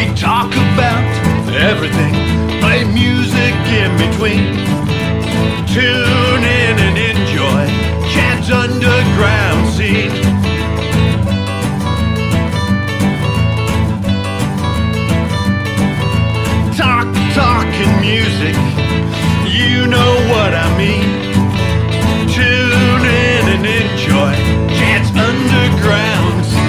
We talk about everything, play music in between. Tune in and enjoy Chad's underground scene. Talking music, you know what I mean. Tune in and enjoy Chad's underground scene.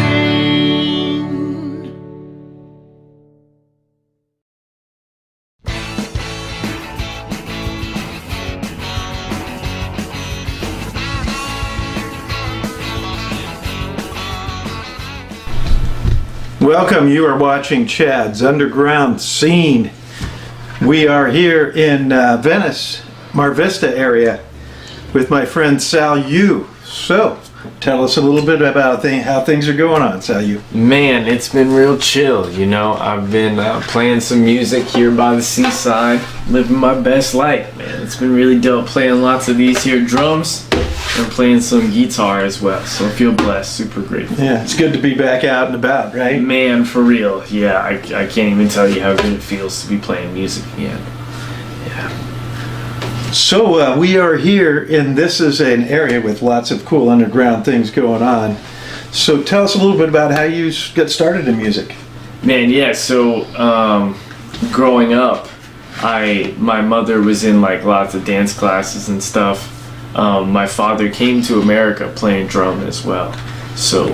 Welcome, you are watching Chad's Underground Scene. We are here in Venice, Mar Vista area with my friend Saliou. So, tell us a little bit about how things are going on, Saliou. Man, it's been real chill, you know. I've been playing some music here by the seaside, living my best life, man. It's been really dope playing lots of these here drums and playing some guitar as well. So I feel blessed, super grateful. Yeah, it's good to be back out and about, right? Man, for real. Yeah, I can't even tell you how good it feels to be playing music again. Yeah. So we are here, and this is an area with lots of cool underground things going on. So tell us a little bit about how you got started in music. Man, yeah, so growing up, my mother was in like lots of dance classes and stuff. My father came to America playing drum as well. So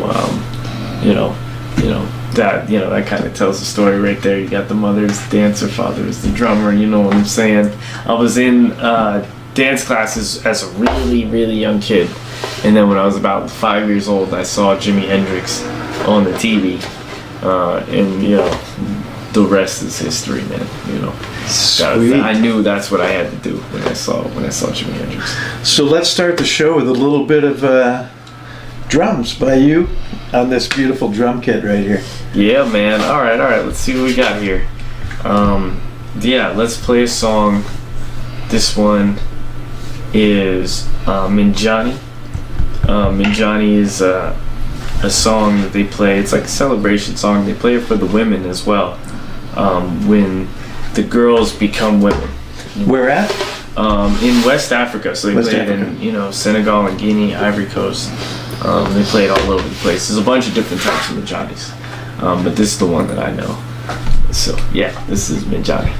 that kind of tells the story right there. You got the mother's the dancer, father's the drummer, you know what I'm saying? I was in dance classes as a really, really young kid. And then when I was about 5 years old, I saw Jimi Hendrix on the TV. And, you know, the rest is history, man, you know. Sweet. I knew that's what I had to do when I saw Jimi Hendrix. So let's start the show with a little bit of drums by you on this beautiful drum kit right here. Yeah, man. All right. Let's see what we got here. Yeah, let's play a song. This one is Minjani. Minjani is a song that they play. It's like a celebration song. They play it for the women as well. When the girls become women. Where at? In West Africa. So they West play it Africa. in Senegal and Guinea, Ivory Coast. They play it all over the place. There's a bunch of different types of Minjanis. But this is the one that I know. So yeah, this is Minjani.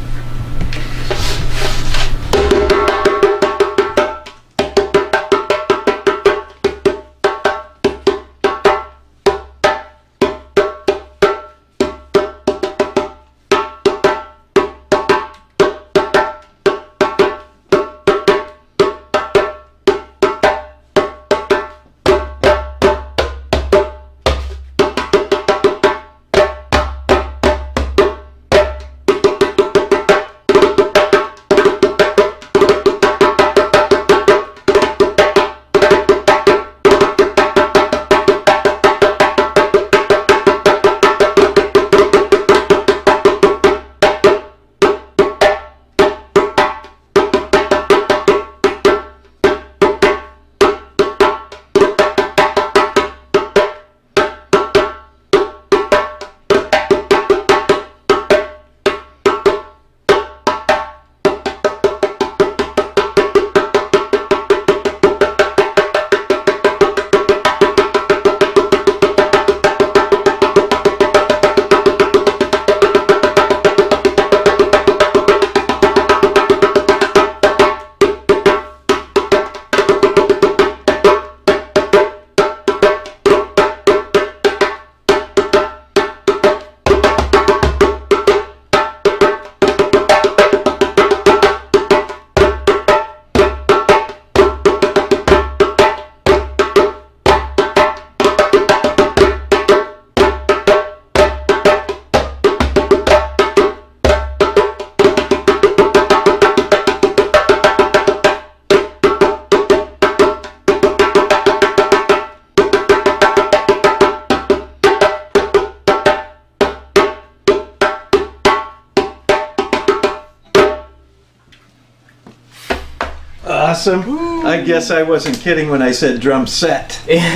Awesome. Ooh. I guess I wasn't kidding when I said drum set. That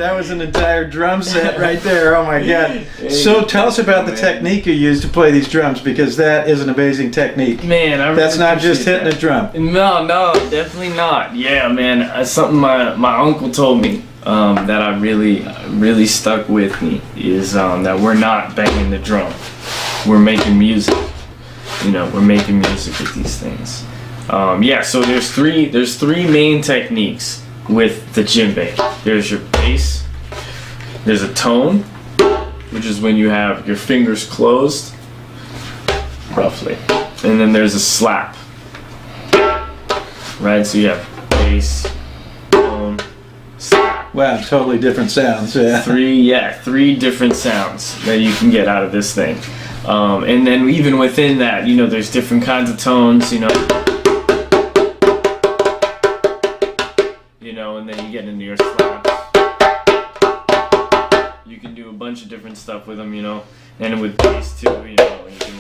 That was an entire drum set right there. Oh my God. So tell us about the technique you use to play these drums, because that is an amazing technique. Man, I really That's not just appreciate hitting that. a drum. No, definitely not. Yeah, man, something my uncle told me that I really stuck with me is that we're not banging the drum. We're making music. You know, we're making music with these things. Yeah, so there's three main techniques with the djembe. There's your bass. There's a tone, which is when you have your fingers closed, roughly, and then there's a slap. Right, so you have bass, tone, slap. Wow, totally different sounds. Yeah. Three different sounds that you can get out of this thing. And then even within that, you know, there's different kinds of tones, you know, and then you get into your slaps. You can do a bunch of different stuff with them, you know, and with bass too, you know, you can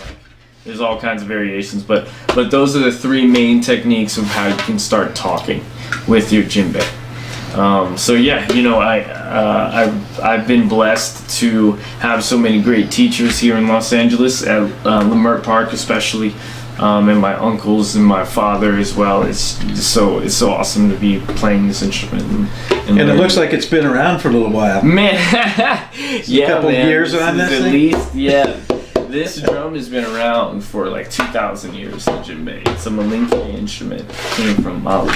there's all kinds of variations, but those are the three main techniques of how you can start talking with your djembe. So yeah, you know, I've been blessed to have so many great teachers here in Los Angeles at Leimert Park, especially, and my uncles and my father as well. It's so awesome to be playing this instrument. And it looks like it's been around for a little while. Man, yeah, a couple man, years on this at thing? least, yeah. This drum has been around for like 2,000 years. The djembe. It's a Malinke instrument. Came from Mali.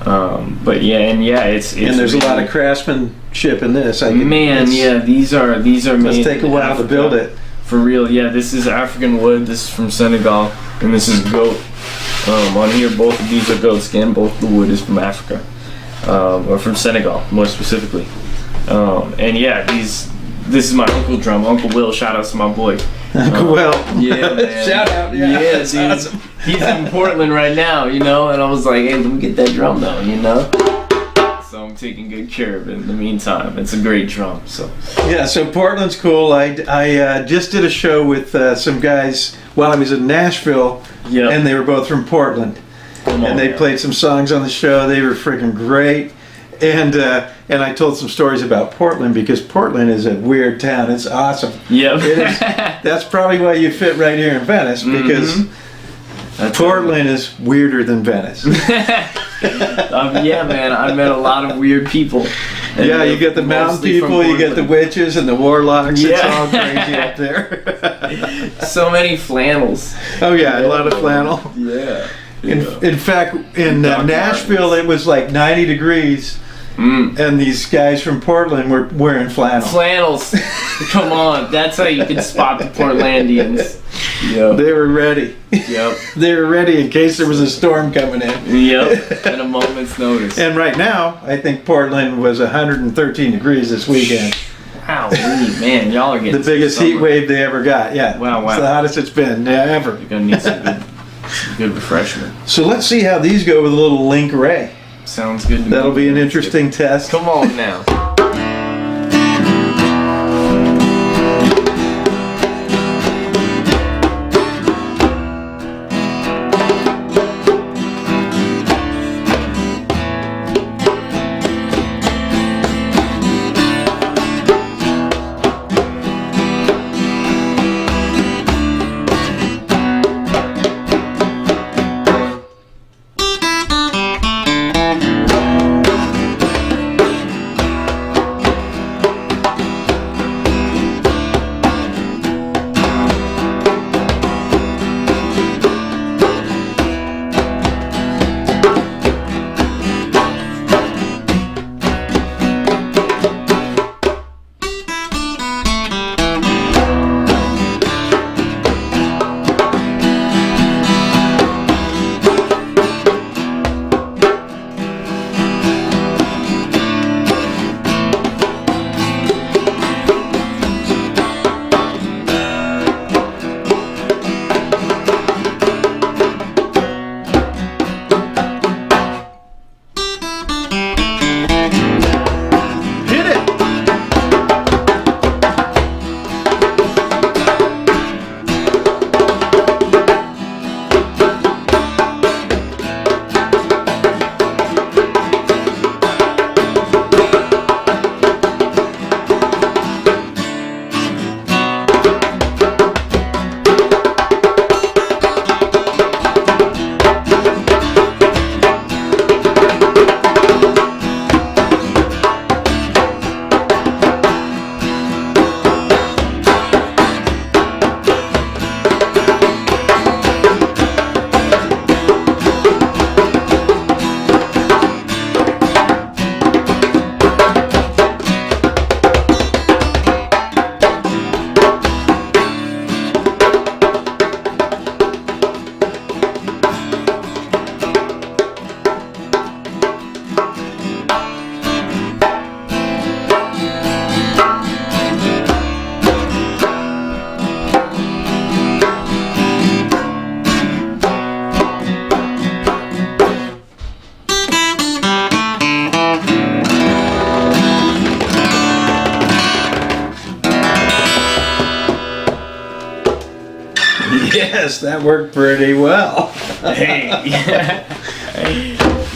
But yeah, it's and there's really, a lot of craftsmanship in this. These are made. Must take a while to build it. For real, yeah. This is African wood. This is from Senegal, and this is goat. On here, both of these are goat skin. Both the wood is from Africa, or from Senegal, more specifically. And yeah, this is my Uncle drum, Uncle Will. Shout out to my boy. Uncle Will. Yeah, man. Shout out. Yeah, yeah, dude. awesome. He's in Portland right now, you know, and I was like, hey, let me get that drum though, you know. So I'm taking good care of it in the meantime. It's a great drum. So yeah, so Portland's cool. I just did a show with some guys while I was in Nashville, and they were both from Portland, and they played some songs on the show. They were freaking great, and I told some stories about Portland, because Portland is a weird town. It's awesome. Yep. That's probably why you fit right here in Venice, because Portland is weirder than Venice. Yeah, man, I met a lot of weird people. Yeah, you get the mountain people, you get the witches and the warlocks. Yeah. It's all crazy up there. So many flannels. Oh yeah, a lot of flannel. Yeah. In fact, in Nashville, it was like 90 degrees. And these guys from Portland were wearing flannel. Flannels. Come on, that's how you can spot the Portlandians. Yep. They were ready. Yep. They were ready in case there was a storm coming in. Yep. At a moment's notice. And right now, I think Portland was 113 degrees this weekend. Wow, man, y'all are getting the biggest heat wave they ever got. Yeah. Wow. It's the hottest it's been ever. You're gonna need some good refreshment. So let's see how these go with a little Link Ray. Sounds good to me. That'll be an interesting test. Come on now. Yes, that worked pretty well. Hey, yeah.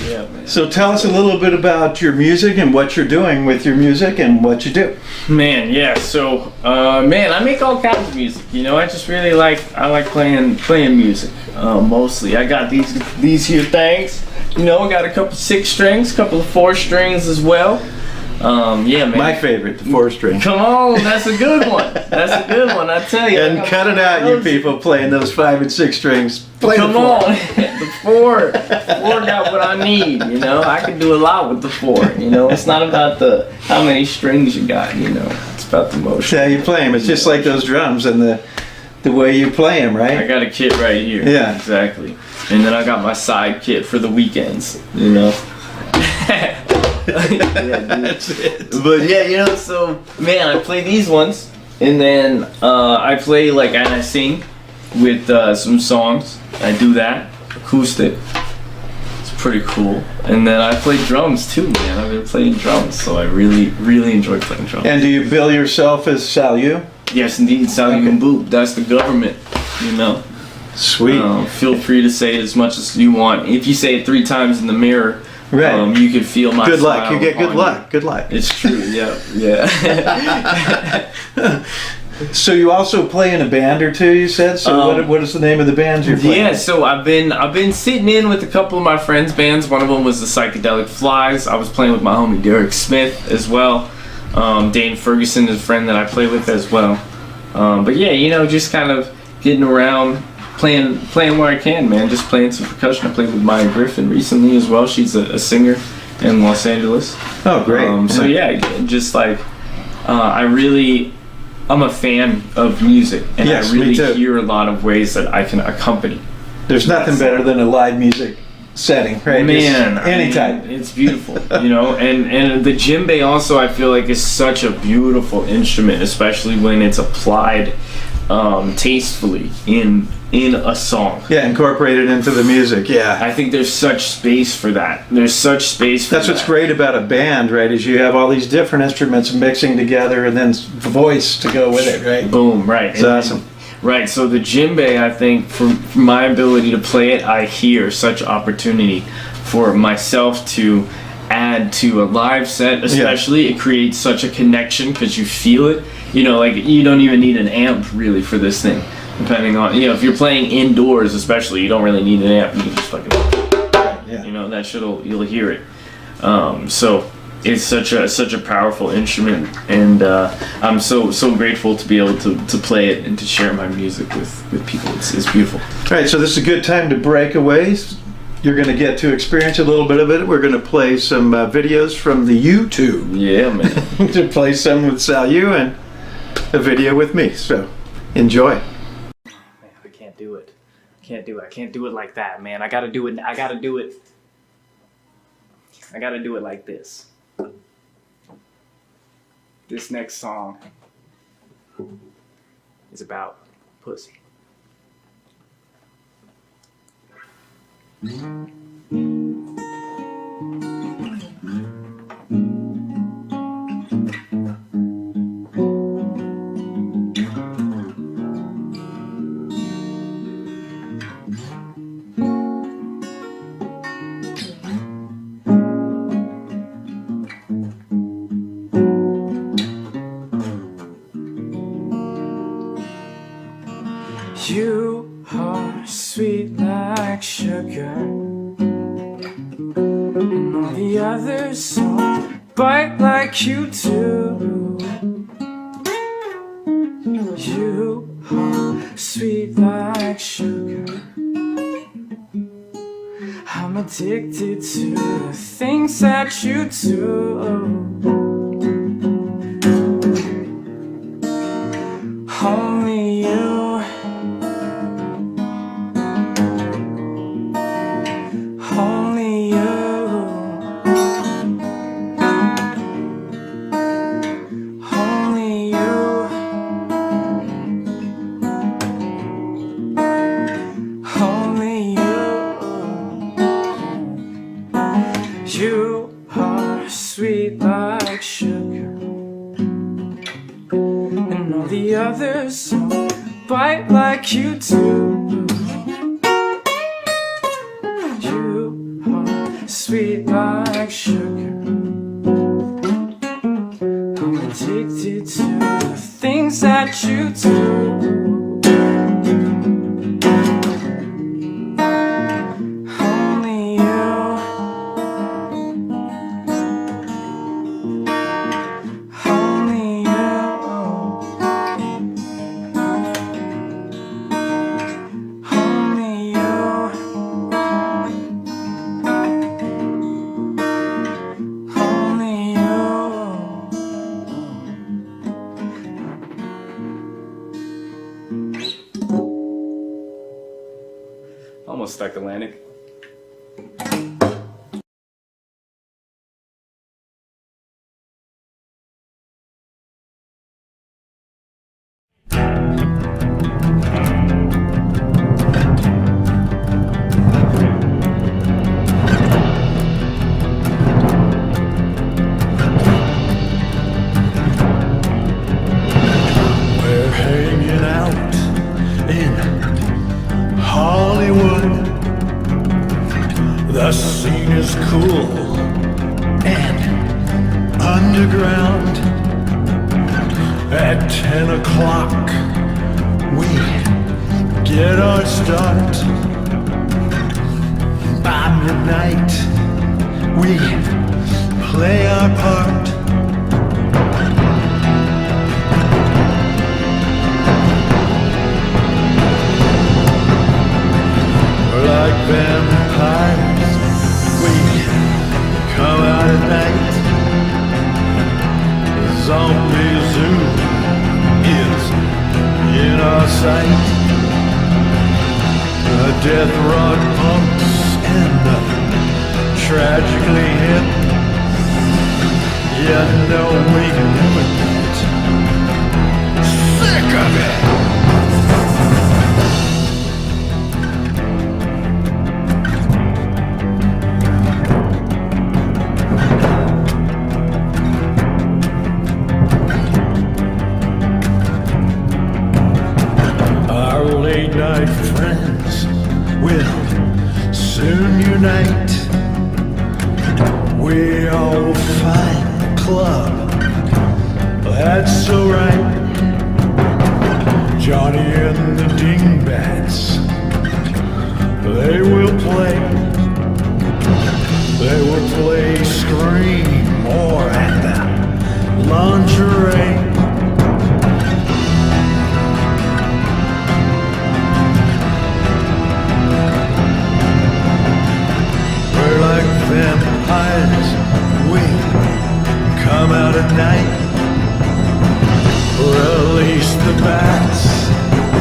Yeah, man. So tell us a little bit about your music and what you're doing with your music and what you do. Man, yeah. So, man, I make all kinds of music. You know, I just really like playing music. Mostly, I got these here things. You know, I got a couple 6 strings, couple of 4 strings as well. Yeah, man. My favorite, the 4-string. Come on, that's a good one. That's a good one, I tell you. And cut it out, you people playing those 5 and 6 strings. Play Come the 4. on, the 4 got what I need. You know, I can do a lot with the 4. You know, it's not about how many strings you got. You know, it's about the motion. How you play them. It's just like those drums and the way you play them, right? I got a kit right here. Yeah, exactly. And then I got my side kit for the weekends. You know. Yeah, that's it. But yeah, you know, so man, I play these ones, and then I play and I sing with some songs. I do that acoustic. It's pretty cool. And then I play drums too, man. I've been playing drums, so I really, really enjoy playing drums. And do you bill yourself as Saliou? Yes, indeed, Saliou Mboup. That's the government, you know. Sweet. Feel free to say it as much as you want. If you say it 3 times in the mirror, right. You can feel my good luck. smile You get good on luck. you. Good luck. It's true. Yeah. So you also play in a band or two, you said? So what is the name of the band you're playing? Yeah, so I've been sitting in with a couple of my friends' bands. One of them was the Psychedelic Flies. I was playing with my homie Derek Smith as well. Dane Ferguson is a friend that I play with as well. But yeah, you know, just kind of getting around, playing where I can, man. Just playing some percussion. I played with Maya Griffin recently as well. She's a singer in Los Angeles. Oh, great. So yeah, just I'm a fan of music, and Yes, I really me too. hear a lot of ways that I can accompany. There's nothing better than a live music setting, right? Man, anytime. It's beautiful, you know. And the djembe also, I feel like, is such a beautiful instrument, especially when it's applied tastefully in a song. Yeah, incorporated into the music. Yeah. I think there's such space for that. There's such space for That's that. what's great about a band, right? Is you have all these different instruments mixing together and then voice to go with it, right? Boom, right. It's awesome. Right, so the djembe, I think, for my ability to play it, I hear such opportunity for myself to add to a live set, especially. Yeah. It creates such a connection because you feel it. You know, like, you don't even need an amp, really, for this thing. Depending on, you know, if you're playing indoors especially, you don't really need an amp. You can just fucking, yeah. You know, you'll hear it. So it's such a powerful instrument, and I'm so grateful to be able to play it and to share my music with people. It's beautiful. All right, so this is a good time to break away. You're going to get to experience a little bit of it. We're going to play some videos from the YouTube. Yeah, man. To play some with Saliou and a video with me. So enjoy. Man, I can't do it. I can't do it like that, man. I gotta do it like this. This next song is about pussy. You are sweet like sugar, and all the others bite like you do. You are sweet like sugar. I'm addicted to the things that you do. Only you. Only you. Only you. Only you. You are sweet like sugar, and all the others bite like you do. You are sweet like sugar. I'm addicted to the things that you do. Only you. Only you. Only you. Only you. Almost stuck the landing. We're hanging out in Hollywood. The scene is cool and underground. At 10 o'clock, we get our start. By midnight, we play our part. Like vampires, we come out at night. The zombie zoo is in our sight. The death rock punks and the tragically hip. You know we never get sick of it. Late night friends will soon unite. We all find a club, that's so right. Johnny and the Dingbats, they will play. They will play Scream or at the lingerie. Vampires, we come out at night. Release the bats,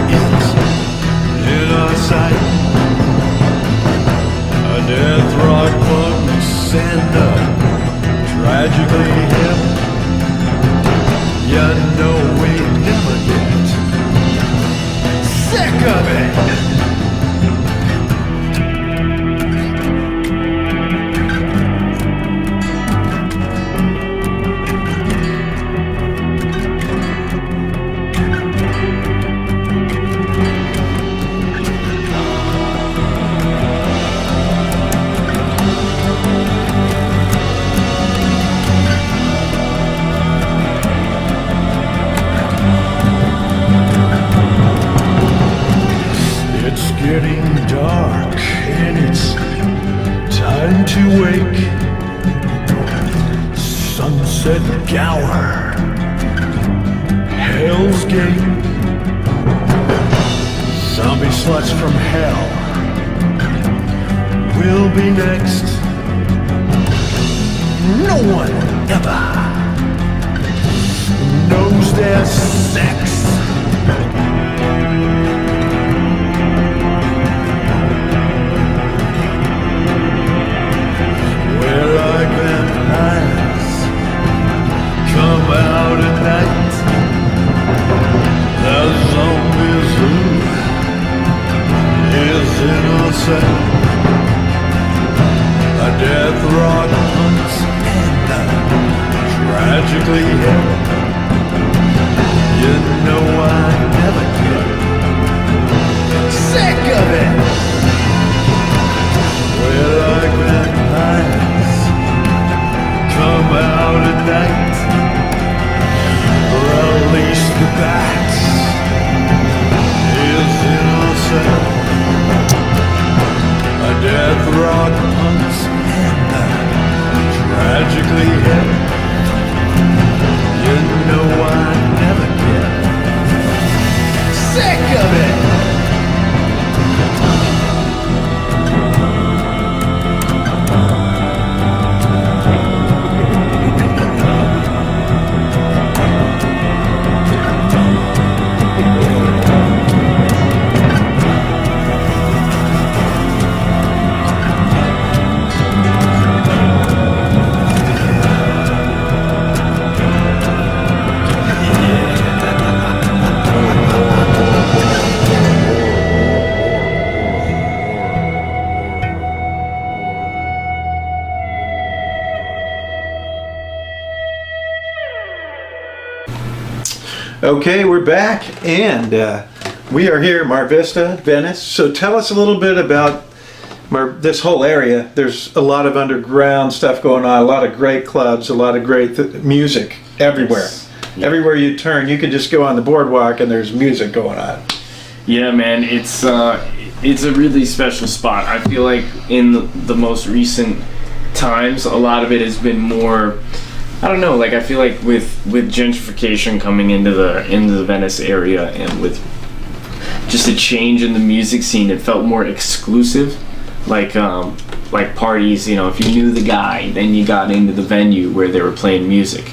it's in our sight. A death rock punks and a tragically hip. You know we never get sick of it. Getting dark and it's time to wake. Sunset Gower, Hell's Gate. Zombie sluts from hell will be next. No one ever knows their sex. Come out at night. The zombie zoo is innocent. A death rock hunts and tragically hip. You know I never get Okay, we're back, and we are here in Mar Vista, Venice. So tell us a little bit about this whole area. There's a lot of underground stuff going on, a lot of great clubs, a lot of great music everywhere. Yes. Yeah. Everywhere you turn, you can just go on the boardwalk and there's music going on. Yeah, man, it's a really special spot. I feel like in the most recent times, a lot of it has been more, I don't know, like I feel like with gentrification coming into the Venice area, and with just a change in the music scene, it felt more exclusive. Like parties, you know, if you knew the guy, then you got into the venue where they were playing music.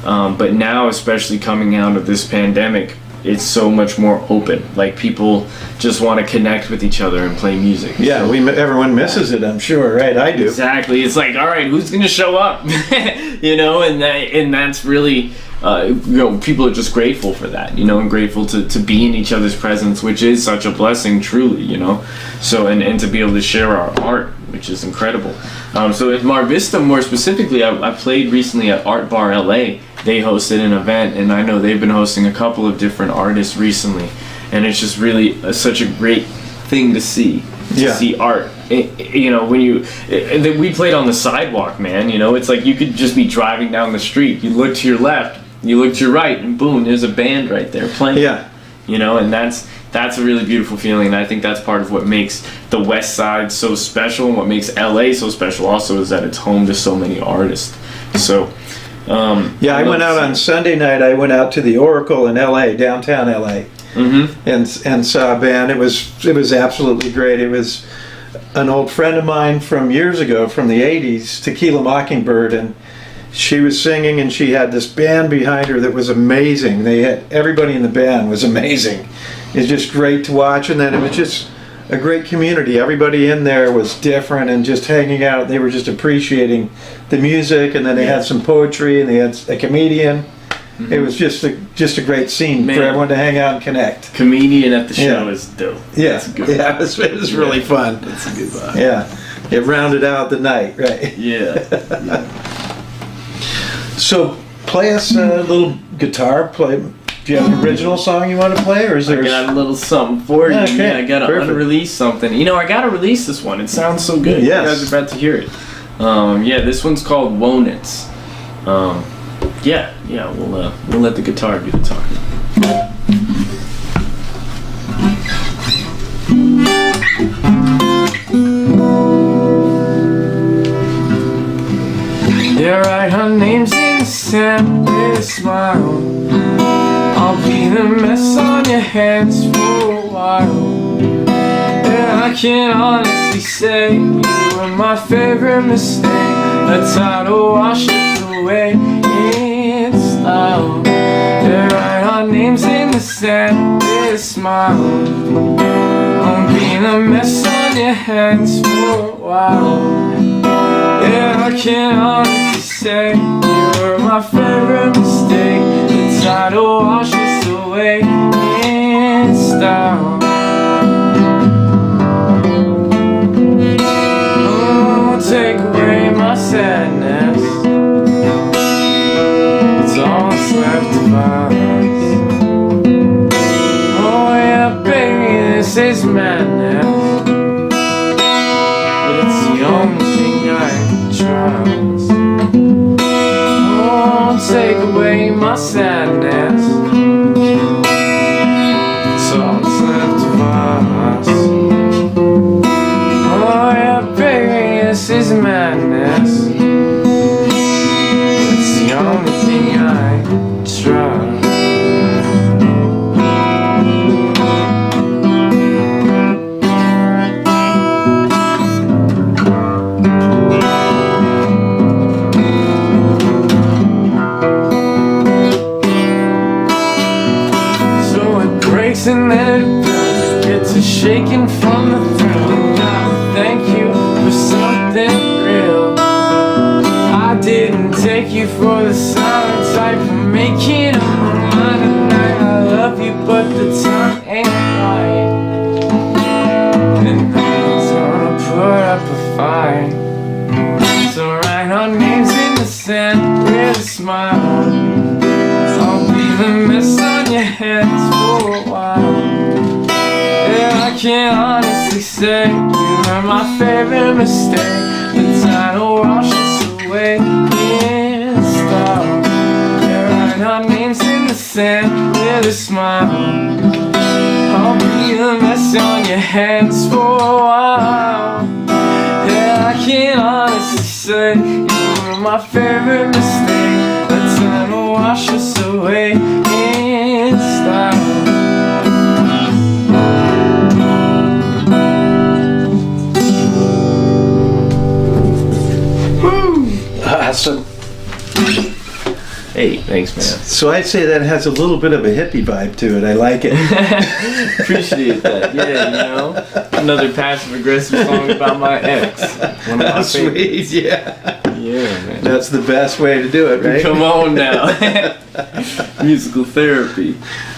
But now, especially coming out of this pandemic, it's so much more open. Like, people just want to connect with each other and play music. Yeah, So- everyone misses it, I'm sure, right? I do. Exactly. It's like, all right, who's going to show up? You know, and that's really, you know, people are just grateful for that, you know, and grateful to be in each other's presence, which is such a blessing, truly, you know. So, and to be able to share our art, which is incredible. So at Mar Vista, more specifically, I played recently at Art Bar LA. They hosted an event, and I know they've been hosting a couple of different artists recently, and it's just really such a great thing to see. Yeah. See art. You know, when we played on the sidewalk, man. You know, it's like you could just be driving down the street. You look to your left, you look to your right, and boom, there's a band right there playing. Yeah. You know, and that's a really beautiful feeling, and I think that's part of what makes the West Side so special, and what makes LA so special also is that it's home to so many artists. So, Yeah, I went out on Sunday night. I went out to the Oracle in LA, downtown LA, and saw a band. It was absolutely great. It was an old friend of mine from years ago, from the '80s, Tequila Mockingbird, and she was singing, and she had this band behind her that was amazing. Everybody in the band was amazing. It's just great to watch, and then it was just a great community. Everybody in there was different and just hanging out. They were just appreciating the music, and then they had some poetry, and they had a comedian. It was just a great scene for everyone to hang out and connect. Comedian at the show is dope. Yeah, That's good. yeah, it was really fun. That's a good vibe. Yeah, it rounded out the night, right? Yeah. So, play us a little guitar. Do you have an original song you want to play, or is there? I got a little something for you. Okay, Yeah, I gotta perfect. unrelease something. You know, I gotta release this one. It sounds so good. Yes. You guys are about to hear it. Yeah, this one's called Wonits. Yeah, we'll let the guitar do the talking. They write our names in the sand with a smile. I'll be the mess on your hands for a while. And I can honestly say you were my favorite mistake. Let's try to wash us away in style. They write our names in the sand with a smile. I'll be the mess on your hands for a while. Yeah, I can honestly say you were my favorite mistake. Let's try to wash us away in style. Oh, take away my sadness. It's all that's left of us. Oh yeah, baby, this is madness, but it's the only thing I trust. Oh, take away my sadness. It's all that's left of us. Oh yeah, baby, this is madness. It's the only thing I trust. And then it builds, gets a shaking from the thrill. Gotta thank you for something real. I didn't take you for the silent type for making up my mind tonight. I love you, but the time ain't right, and nothing's gonna put up a fight. So write our names in the sand with a smile. I'll be the mess on your can honestly say you are my favorite mistake. The tide will wash us away in style. Yeah, write our names in the sand with a smile. I'll be a mess on your hands for a while. Yeah, I can honestly say you were my favorite mistake. The time will wash us away in style. Awesome. Hey, thanks, man. So I'd say that has a little bit of a hippie vibe to it. I like it. Appreciate that. Yeah, you know, another passive-aggressive song about my ex. One of my favorites. Sweet, yeah. Yeah, man. That's the best way to do it, right? Come on now. Musical therapy.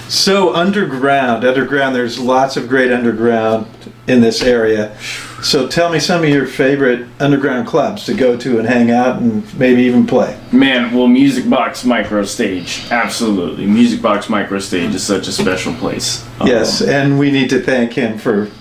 So underground, there's lots of great underground in this area. So tell me some of your favorite underground clubs to go to and hang out and maybe even play. Man, well, Music Box Micro Stage. Absolutely. Music Box Micro Stage is such a special place. Yes, and we need to thank him for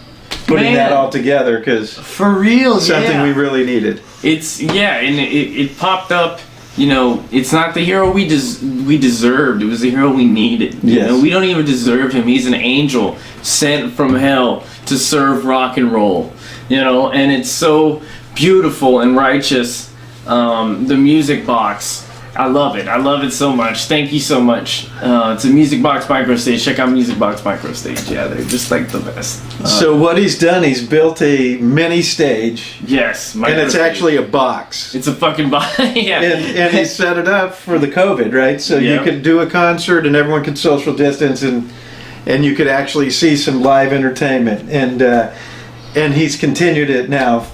putting that all together, because for real, something we really needed. It's, yeah, and it popped up. You know, it's not the hero we deserved. It was the hero we needed. You know, we don't even deserve him. He's an angel sent from hell to serve rock and roll. You know, and it's so beautiful and righteous. The Music Box, I love it. I love it so much. Thank you so much. It's a Music Box Micro Stage. Check out Music Box Micro Stage. Yeah, they're just like the best. So what he's done, he's built a mini stage. Yes, and it's actually a box. It's a fucking box. Yeah. And he set it up for the COVID, right? So you could do a concert and everyone could social distance, and you could actually see some live entertainment. And he's continued it now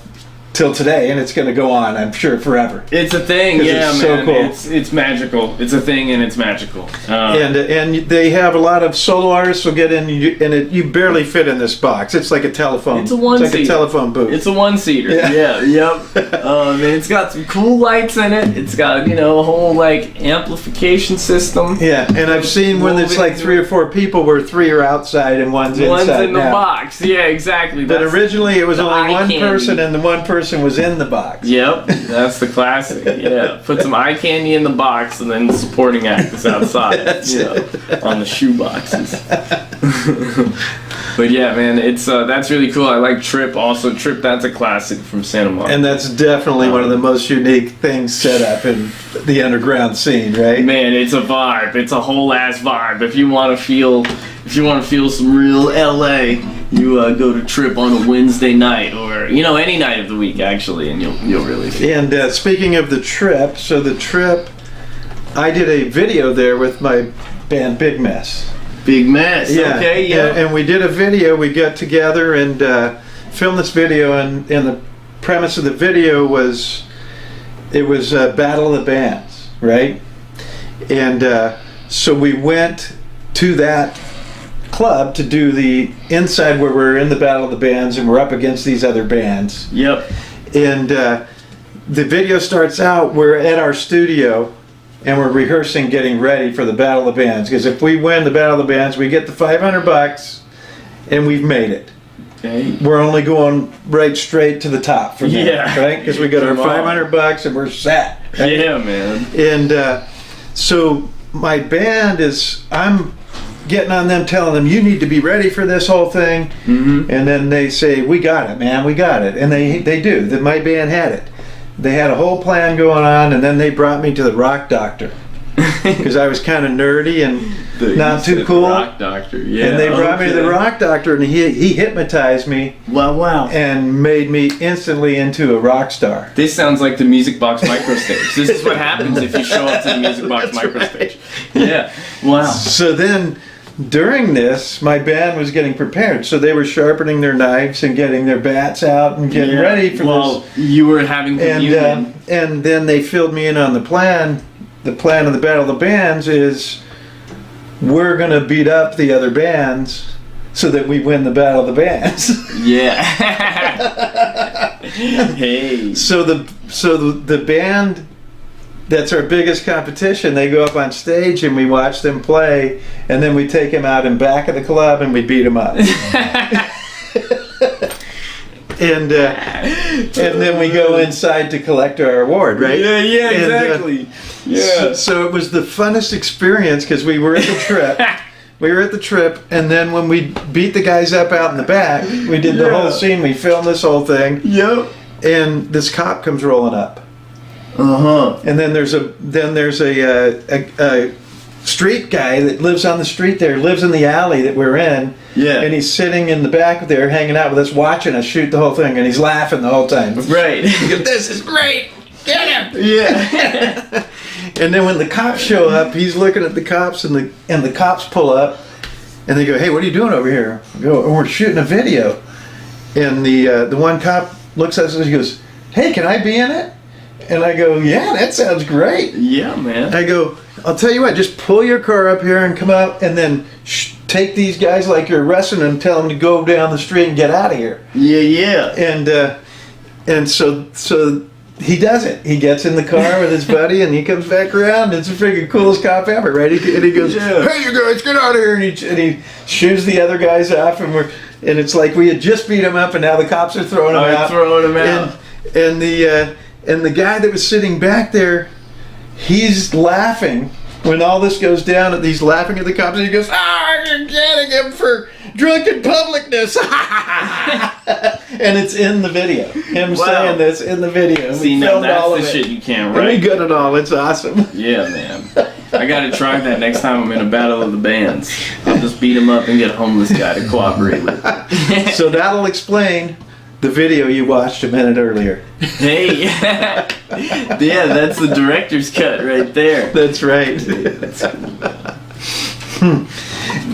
till today, and it's going to go on, I'm sure, forever. It's a thing, yeah, it's man. So cool. It's magical. It's a thing, and it's magical. And they have a lot of solo artists will get in, and you barely fit in this box. It's like a telephone. It's a one-seater. It's like a telephone booth. It's a one-seater. Yeah. Yep. And it's got some cool lights in it. It's got, you know, a whole like amplification system. Yeah, and I've seen when it's like 3 or 4 people, where 3 are outside and one's inside. One's in the now. box. Yeah, exactly. But originally it was only one candy. person, and the one person was in the box. Yep, that's the classic. Yeah, put some eye candy in the box, and then the supporting act is outside. On the shoe boxes. But yeah, man, it's that's really cool. I like Trip. Also, Trip, that's a classic from Santa Monica. And that's definitely one of the most unique things set up in the underground scene, right? Man, it's a vibe. It's a whole ass vibe. If you want to feel some real LA, you go to Trip on a Wednesday night, or any night of the week actually, and you'll really feel. And speaking of the Trip, so the Trip, I did a video there with my band Big Mess. Big Mess. Yeah. Okay. Yeah. And we did a video. We got together and filmed this video, and the premise of the video was Battle of the Bands, right? And so we went to that club to do the inside where we're in the Battle of the Bands and we're up against these other bands. Yep. And the video starts out, we're at our studio and we're rehearsing, getting ready for the Battle of the Bands, because if we win the Battle of the Bands, we get the $500 and we've made it. Okay. We're only going right straight to the top from there, right? Because we got our $500 and we're set. Right? Yeah, man. And so my band I'm getting on them, telling them, you need to be ready for this whole thing. Mm-hmm. And then they say, we got it, man, we got it. And they do. My band had it. They had a whole plan going on, and then they brought me to the Rock Doctor. Because I was kind of nerdy and not too cool. Rock Doctor, yeah. And they brought me to the Rock Doctor, and he hypnotized me. Wow. And made me instantly into a rock star. This sounds like the Music Box Micro Stage. This is what happens if you show up to the Music Box Micro Stage. Yeah. Wow. So then, during this, my band was getting prepared. So they were sharpening their knives and getting their bats out and getting ready for this. You were having communion. And then they filled me in on the plan. The plan of the Battle of the Bands is we're going to beat up the other bands so that we win the Battle of the Bands. Yeah. Hey. So the band that's our biggest competition, they go up on stage and we watch them play, and then we take them out in back of the club and we beat them up. and then we go inside to collect our award, right? Yeah, And, exactly. So it was the funnest experience because we were at the trip. We were at the trip, and then when we beat the guys up out in the back, we did the whole scene. We filmed this whole thing. Yep. And this cop comes rolling up. And then there's a street guy that lives on the street there, lives in the alley that we're in. Yeah. And he's sitting in the back there, hanging out with us, watching us shoot the whole thing, and he's laughing the whole time. Right. He goes, "This is great. Get him!" Yeah. And then when the cops show up, he's looking at the cops, and the cops pull up, and they go, "Hey, what are you doing over here?" We go, "Oh, we're shooting a video." And the one cop looks at us and he goes, "Hey, can I be in it?" And I go, "Yeah, that sounds great." Yeah, man. I go, "I'll tell you what, just pull your car up here and come out, and then take these guys like you're arresting them, tell them to go down the street and get out of here." Yeah. And so he does it. He gets in the car with his buddy, and he comes back around. It's the freaking coolest cop ever, right? And he goes, "Hey, you guys, get out of here!" And he shoos the other guys off, and it's like we had just beat him up, and now the cops are throwing him out. And the guy that was sitting back there, he's laughing when all this goes down, and he's laughing at the cops, and he goes, "You're getting him for drunken publicness." And it's in the video. Him saying this in the video. See, now that's the shit you can't write. And we got it all. It's awesome. Yeah, man. I gotta try that next time I'm in a battle of the bands. I'll just beat him up and get a homeless guy to cooperate with. So that'll explain the video you watched a minute earlier. Hey, yeah, that's the director's cut right there. That's right.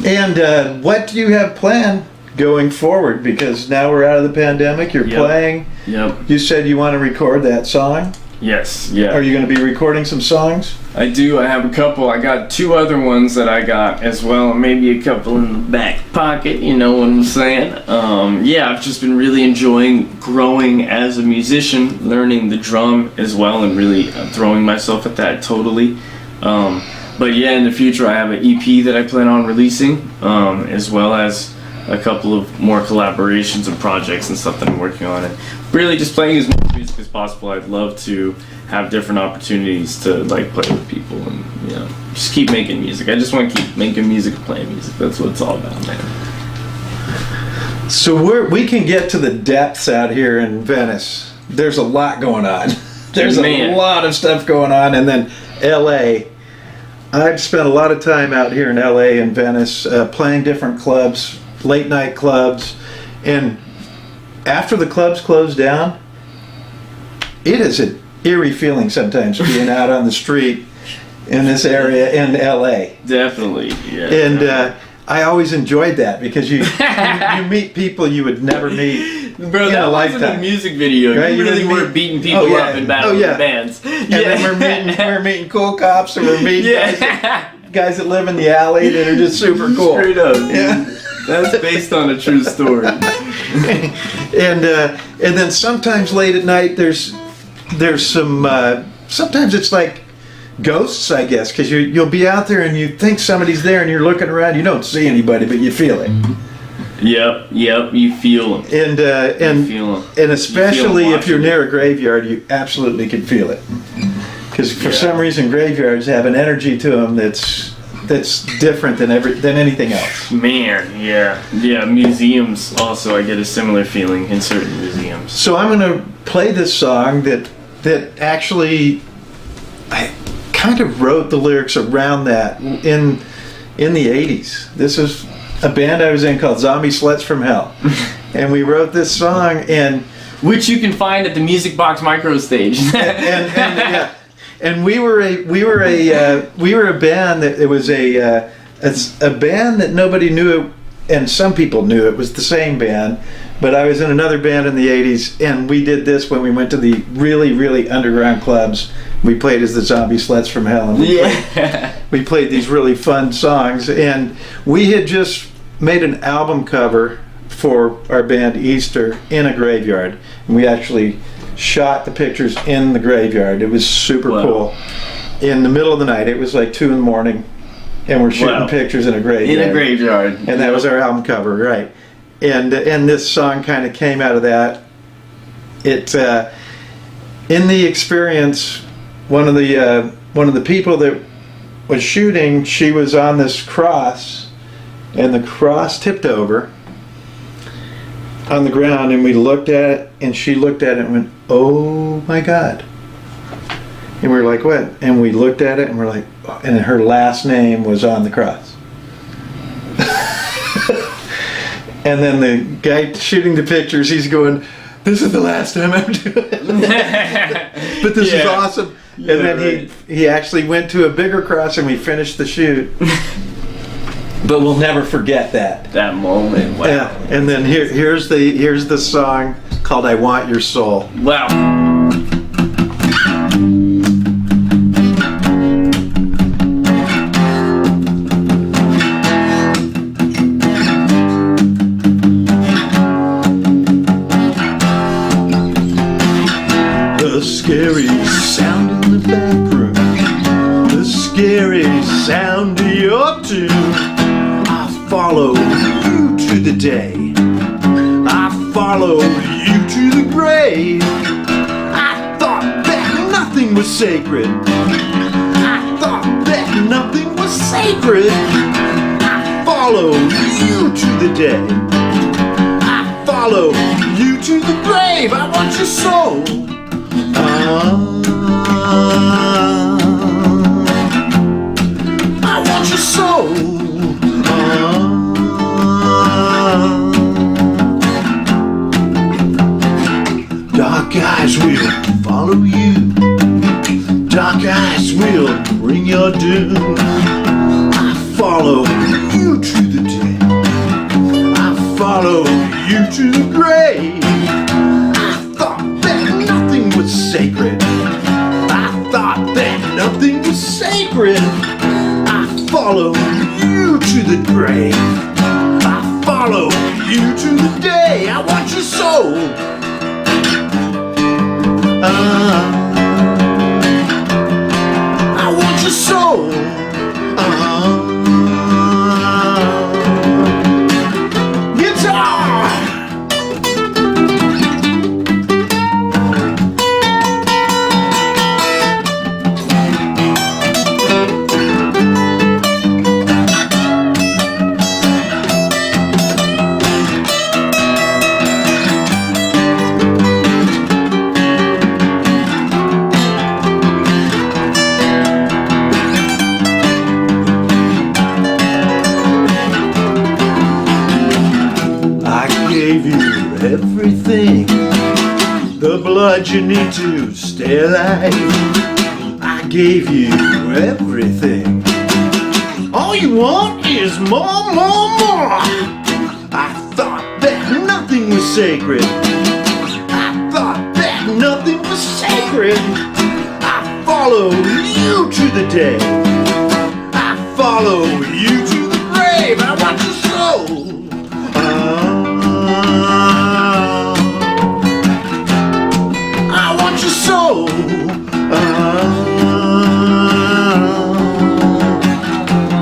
And what do you have planned going forward? Because now we're out of the pandemic. You're playing. Yep. You said you want to record that song. Yes. Yeah. Are you going to be recording some songs? I do. I have a couple. I got 2 other ones that I got as well. Maybe a couple in the back pocket. You know what I'm saying? I've just been really enjoying growing as a musician, learning the drum as well, and really throwing myself at that totally. But yeah, in the future, I have an EP that I plan on releasing, as well as a couple of more collaborations and projects and stuff that I'm working on, and really just playing as much music as possible. I'd love to have different opportunities to like play with people and just keep making music. I just want to keep making music and playing music. That's what it's all about, man. So we can get to the depths out here in Venice. There's a lot going on. There's a lot of stuff going on, and then LA. I've spent a lot of time out here in LA and Venice playing different clubs, late night clubs, and after the clubs close down, it is an eerie feeling sometimes being out on the street in this area in LA. Definitely, yeah. And I always enjoyed that because you meet people you would never meet. Bro, that wasn't a music video. Right? You really were beating people up in battle bands. And then we're meeting cool cops, and we're meeting guys that live in the alley that are just super cool. Straight up. Yeah. That's based on a true story. And then sometimes late at night there's some sometimes it's like ghosts, I guess, because you'll be out there and you think somebody's there and you're looking around, you don't see anybody, but you feel it. Yep, you feel them. And especially if you're near a graveyard, you absolutely can feel it. Because for some reason graveyards have an energy to them that's different than anything else. Man, yeah. Museums also, I get a similar feeling in certain museums. So I'm going to play this song that actually I kind of wrote the lyrics around that in the 80s. This is a band I was in called Zombie Sluts from Hell, and we wrote this song, and which you can find at the Music Box Micro Stage. And we were a band that it was a band that nobody knew, and some people knew it was the same band, but I was in another band in the 80s, and we did this when we went to the really, really underground clubs. We played as the Zombie Sluts from Hell, and we played these really fun songs, and we had just made an album cover for our band Easter in a graveyard, and we actually shot the pictures in the graveyard. It was super cool. In the middle of the night, it was like 2 a.m, and we're shooting pictures in a graveyard. In a graveyard. And that was our album cover, right? And this song kind of came out of that. it in the experience, one of the people that was shooting, she was on this cross, and the cross tipped over on the ground, and we looked at it, and she looked at it and went, "Oh my God." And we were like, "What?" And we looked at it and we're like, oh, and her last name was on the cross. And then the guy shooting the pictures, he's going, "This is the last time I'm doing it." But this is awesome. Yeah, and then right. he actually went to a bigger cross, and we finished the shoot. But we'll never forget that. That moment. Wow. Yeah. And then here's the song called "I Want Your Soul." Wow. The scary sound in the back room, the scary sound of your tune. I follow you to the day, I follow you to the grave. I thought that nothing was sacred, I thought that nothing was sacred. I follow you to the day, I follow you to the grave. I want your soul. I want your soul. Dark eyes will follow you, dark eyes will bring your doom. I follow you to the day, I follow you to the grave. Sacred, I thought that nothing was sacred. I follow you to the grave, I follow you to the day. I want your soul. I want your soul. Guitar. Everything, the blood you need to stay alive. I gave you everything. All you want is more, more, more. I thought that nothing was sacred, I thought that nothing was sacred. I follow you to the day, I follow you to the grave. I want your soul. Soul.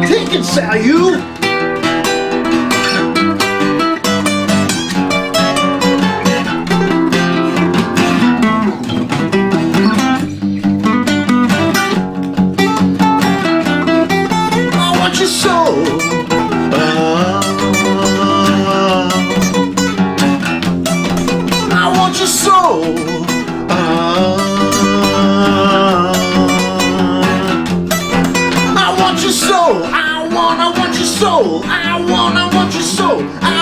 Take it, Saliou. I want your soul. I want your soul. I want your soul. I want your soul. I want your soul. I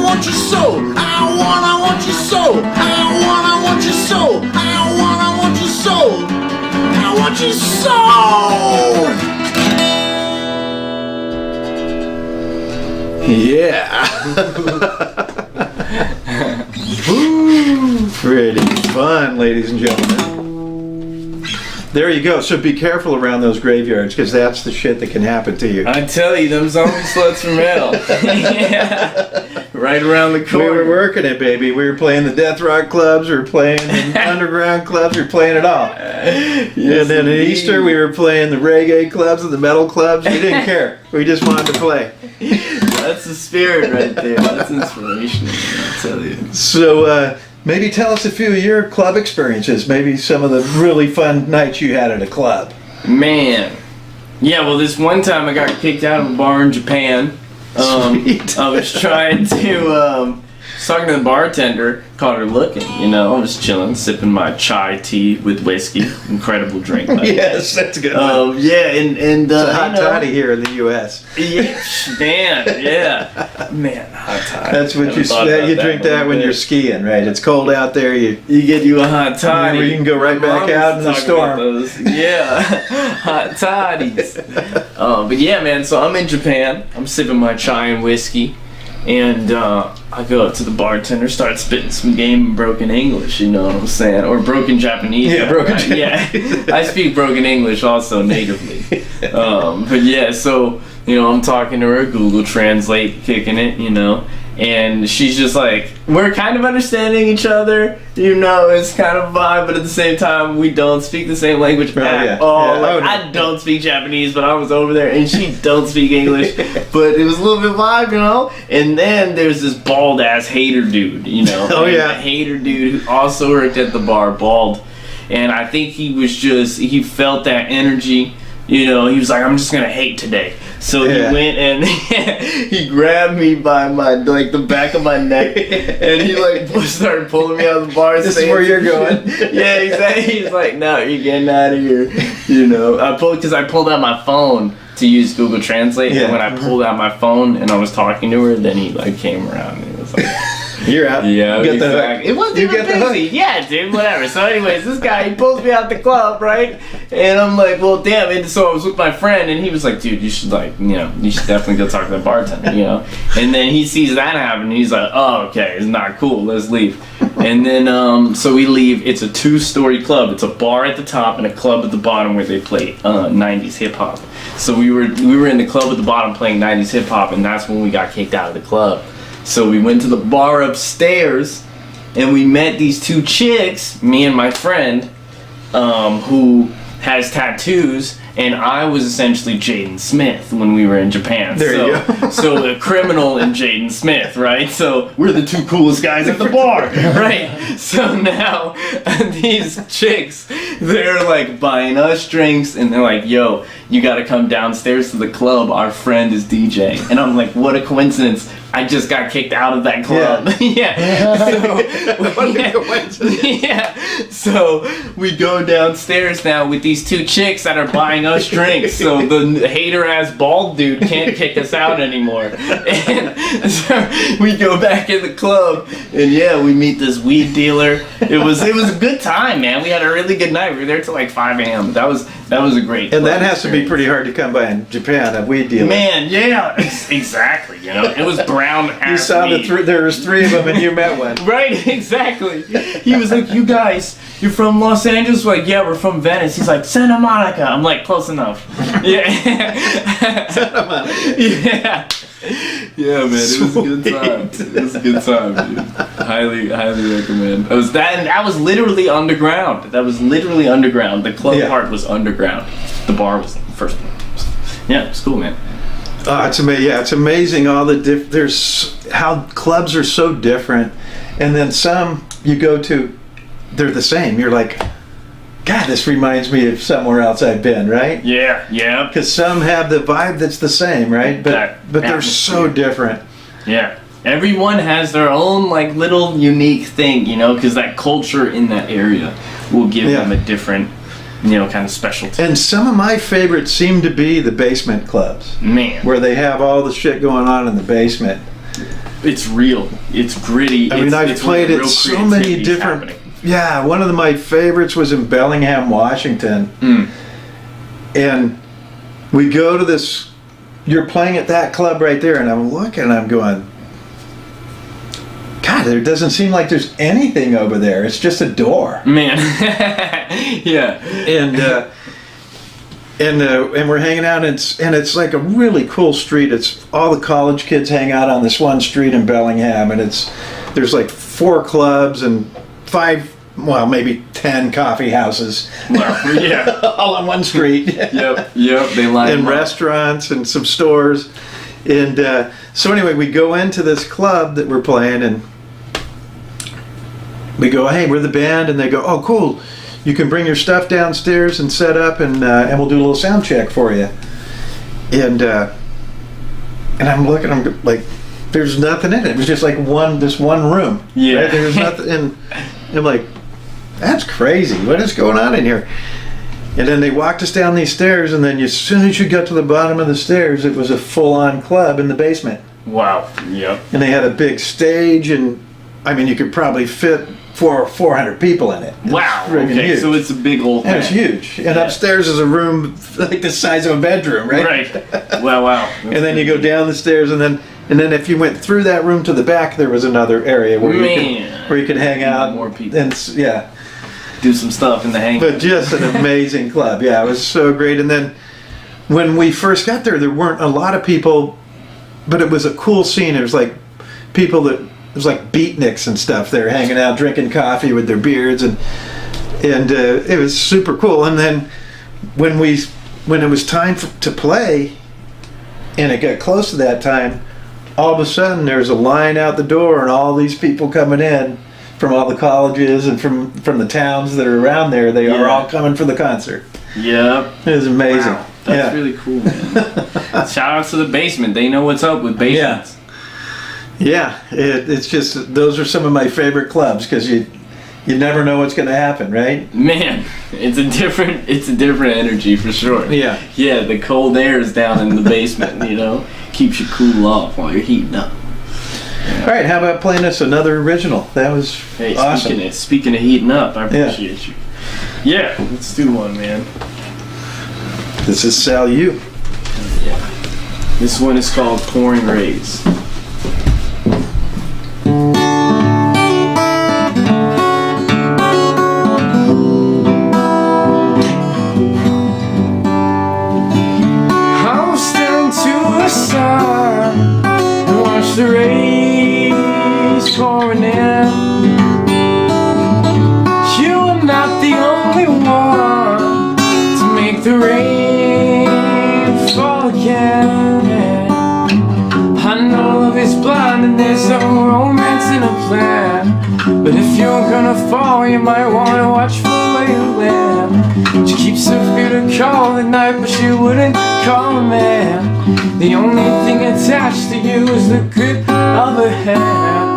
want your soul. I want your soul. I want your soul. I want your soul. I want your soul. Yeah. Pretty fun, ladies and gentlemen. There you go. So be careful around those graveyards, because that's the shit that can happen to you. I tell you, them zombie sluts from hell. Yeah. Right around the corner. We were working it, baby. We were playing the death rock clubs, we were playing the underground clubs, we were playing it all. Yes, and then at indeed. Easter, we were playing the reggae clubs and the metal clubs. We didn't care. We just wanted to play. That's the spirit right there. That's inspirational, I'll tell you. So, maybe tell us a few of your club experiences. Maybe some of the really fun nights you had at a club. Man. Yeah, well, this one time I got kicked out of a bar in Japan. Sweet. I was trying to, talking to the bartender, caught her looking, you know. I was chilling, sipping my chai tea with whiskey. Incredible drink. Yes, that's a good. Yeah, and It's a hot toddy here in the U.S. Yeah, man, yeah. Man, hot toddy. That's what you drink that when you're skiing, right? It's cold out there. You get you a hot toddy. You can go right back out in the storm. Yeah, hot toddies. But yeah, man. So I'm in Japan. I'm sipping my chai and whiskey, and I go up to the bartender, start spitting some game broken English. You know what I'm saying, or broken Japanese. Yeah, broken. Right? Yeah, I speak broken English also natively. But yeah, so you know, I'm talking to her, Google Translate, kicking it. You know. And she's just like, we're kind of understanding each other, you know, it's kind of a vibe, but at the same time, we don't speak the same language at all. Yeah. Like, Oh, no. I don't speak Japanese, but I was over there, and she don't speak English, but it was a little bit vibe, you know? And then there's this bald-ass hater dude, you know? Oh, yeah. A hater dude who also worked at the bar, bald. And I think he felt that energy, you know? He was like, I'm just gonna hate today. So he went and he grabbed me by the back of my neck, and he started pulling me out of the bar. This is where you're going. Yeah, exactly. He's like, no, you're getting out of here. You know, I pulled out my phone to use Google Translate, and when I pulled out my phone and I was talking to her, then he came around and he was like, you're out. yeah, You get the exactly. hook. It wasn't You even get the hook. busy. Yeah, dude, whatever. So anyways, this guy, he pulls me out the club, right? And I'm like, well, damn. And so I was with my friend, and he was like, dude, you should you should definitely go talk to the bartender, you know? And then he sees that happen, and he's like, oh, okay, it's not cool. Let's leave. And then, so we leave. It's a 2-story club. It's a bar at the top and a club at the bottom where they play 90s hip-hop. So we were in the club at the bottom playing 90s hip-hop, and that's when we got kicked out of the club. So we went to the bar upstairs, and we met these 2 chicks, me and my friend, who has tattoos, and I was essentially Jaden Smith when we were in Japan. There you go. So the criminal and Jaden Smith, right? So we're the 2 coolest guys at the bar, right? So now these chicks, they're like buying us drinks, and they're like, yo, you gotta come downstairs to the club, our friend is DJing. And I'm like, what a coincidence. I just got kicked out of that club. Yeah. So we go downstairs now with these 2 chicks that are buying us drinks. So the hater-ass bald dude can't kick us out anymore. And so we go back in the club, and yeah, we meet this weed dealer. It was a good time, man. We had a really good night. We were there till like 5 a.m. That was a great. And that has to be pretty hard to come by in Japan, a weed dealer. Man, yeah, exactly. You know, it was brown ass. You saw weed. there was 3 of them, and you met one. Right, exactly. He was like, you guys, you're from Los Angeles? We're like, yeah, we're from Venice. He's like, Santa Monica. I'm like, close enough. Yeah. Santa Monica. Yeah. Yeah, man, it was a good time. It was a good time, dude. Highly recommend. That was literally underground. The club part was underground. The bar was the first one. Yeah, it's cool, man. It's amazing. Yeah, it's amazing all the there's how clubs are so different, and then some you go to, they're the same. You're like, God, this reminds me of somewhere else I've been, right? Yeah. Because some have the vibe that's the same, right? But they're so different. Yeah. Everyone has their own like little unique thing, you know, because that culture in that area will give them a different, you know, kind of specialty. And some of my favorites seem to be the basement clubs. Man. Where they have all the shit going on in the basement. It's real. It's gritty. I mean, I've played it so many different... Yeah, one of my favorites was in Bellingham, Washington. And we go to this... You're playing at that club right there, and I'm looking and I'm going... God, there doesn't seem like there's anything over there. It's just a door. Man. Yeah. And we're hanging out, and it's like a really cool street. It's all the college kids hang out on this one street in Bellingham, and there's like 4 clubs and 5, well, maybe 10 coffee houses. Well, yeah. All on one street. Yep. They line and up. Restaurants and some stores. And so anyway, we go into this club that we're playing, and we go, hey, we're the band, and they go, oh, cool. You can bring your stuff downstairs and set up, and we'll do a little sound check for you. And I'm looking, I'm like, there's nothing in it. It was just like this one room. Yeah. Right? There was nothing, and I'm like, that's crazy. What is going on in here? And then they walked us down these stairs, and then as soon as you got to the bottom of the stairs, it was a full-on club in the basement. Wow. Yep. And they had a big stage, and I mean, you could probably fit 400 people in it. Wow. friggin' Okay. huge. So it's a big old thing. And it's huge. And upstairs is a room like the size of a bedroom, right? Right. Wow. And then you go down the stairs, and then if you went through that room to the back, there was another area where you could hang out. More people. And yeah. Do some stuff in the hang. But just an amazing club. Yeah, it was so great. And then when we first got there weren't a lot of people, but it was a cool scene. It was like people it was like beatniks and stuff there hanging out, drinking coffee with their beards, and it was super cool. And then when it was time to play, and it got close to that time, all of a sudden there's a line out the door, and all these people coming in from all the colleges and from the towns that are around there. They are all coming for the concert. Yep. It was amazing. Wow. That's really cool, man. Shout out to the basement. They know what's up with basements. Yeah, it's just, those are some of my favorite clubs, because you never know what's going to happen, right? Man, it's a different energy for sure. Yeah. Yeah, the cold air is down in the basement, keeps you cool off while you're heating up. All right, how about playing us another original? That was awesome. Speaking of heating up, I appreciate you. Yeah, let's do one, man. This is Saliou. Yeah. This one is called Pouring Rays. I'll stand to the sun and watch the rays pouring in. You are not the only one to make the rain fall again. I know love is blind and there's no romance in a plan, but if you're gonna fall, you might wanna watch for where you land. She keeps her feet to call at night, but she wouldn't call a man. The only thing attached to you is the grip of her hand.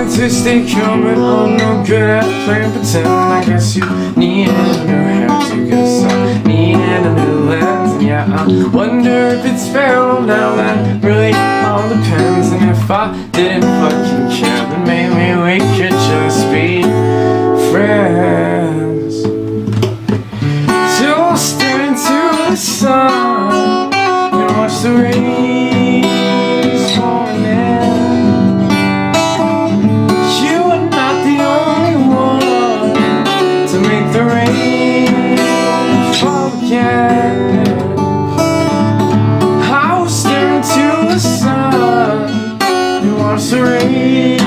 To stay calm, but I'm no good at playing pretend. I guess you need a new hair to cause I need a new lens. And yeah, I wonder if it's fair. Well, now that really all depends. And if I didn't fucking care, then maybe we could just be friends. So I'll stare into the sun and watch the rays falling in. The rain fall again. I'll stare into the sun and watch the rays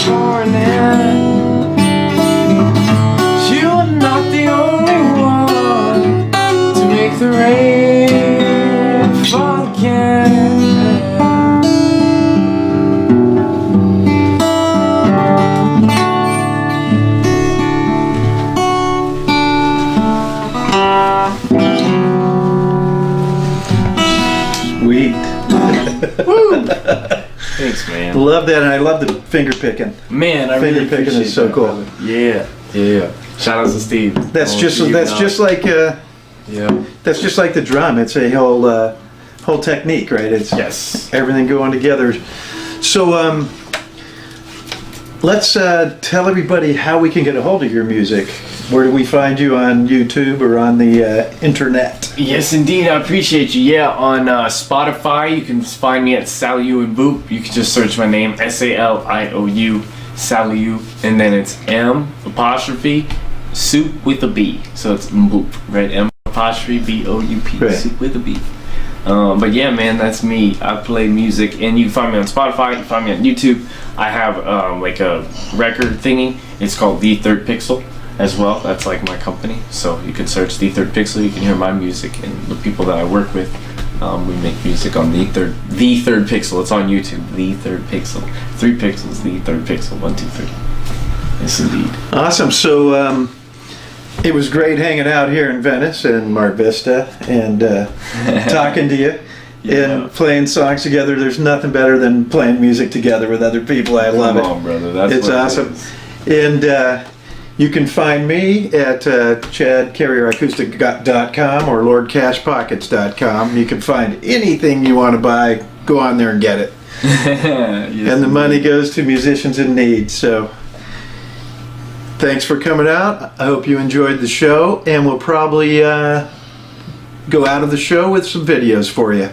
pouring in. You are not the only one to make the rain fall again. Woo! Thanks, man. Love that, and I love the finger picking. Man, I finger really picking appreciate is so that, cool. brother. Yeah. Shout out to Steve. That's just like that's just like the drum. It's a whole technique, right? It's yes, everything going together. So let's tell everybody how we can get a hold of your music. Where do we find you on YouTube or on the internet? Yes, indeed. I appreciate you. Yeah, on Spotify, you can find me at Saliou Mboup. You can just search my name, Saliou, Saliou, and then it's M apostrophe soup with a B. So it's Mboup, right? M apostrophe B-O-U-P, Right. soup with a B. But yeah, man, that's me. I play music, and you can find me on Spotify. You can find me on YouTube. I have like a record thingy. It's called The Third Pixel as well. That's like my company. So you can search The Third Pixel. You can hear my music and the people that I work with. We make music on The Third Pixel. It's on YouTube. The Third Pixel. 3 pixels. The Third Pixel. 1, 2, 3. Yes, indeed. Awesome. So it was great hanging out here in Venice and Mar Vista and talking to you and playing songs together. There's nothing better than playing music together with other people. I love it. Come on, brother. That's It's what it awesome. is. And you can find me at chadcarrieracoustic.com or lordcashpockets.com. You can find anything you want to buy. Go on there and get it. Yes, And the money goes to musicians in need. So thanks for coming out. I hope you enjoyed the show, and we'll probably go out of the show with some videos for you.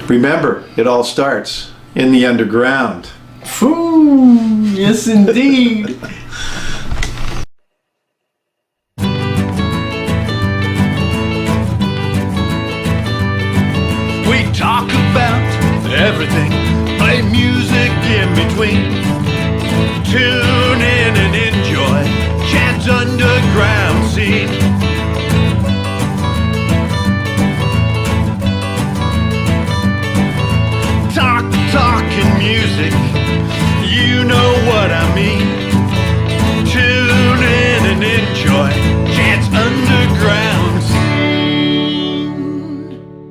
Remember, it all starts in the underground. Foo! Yes, indeed.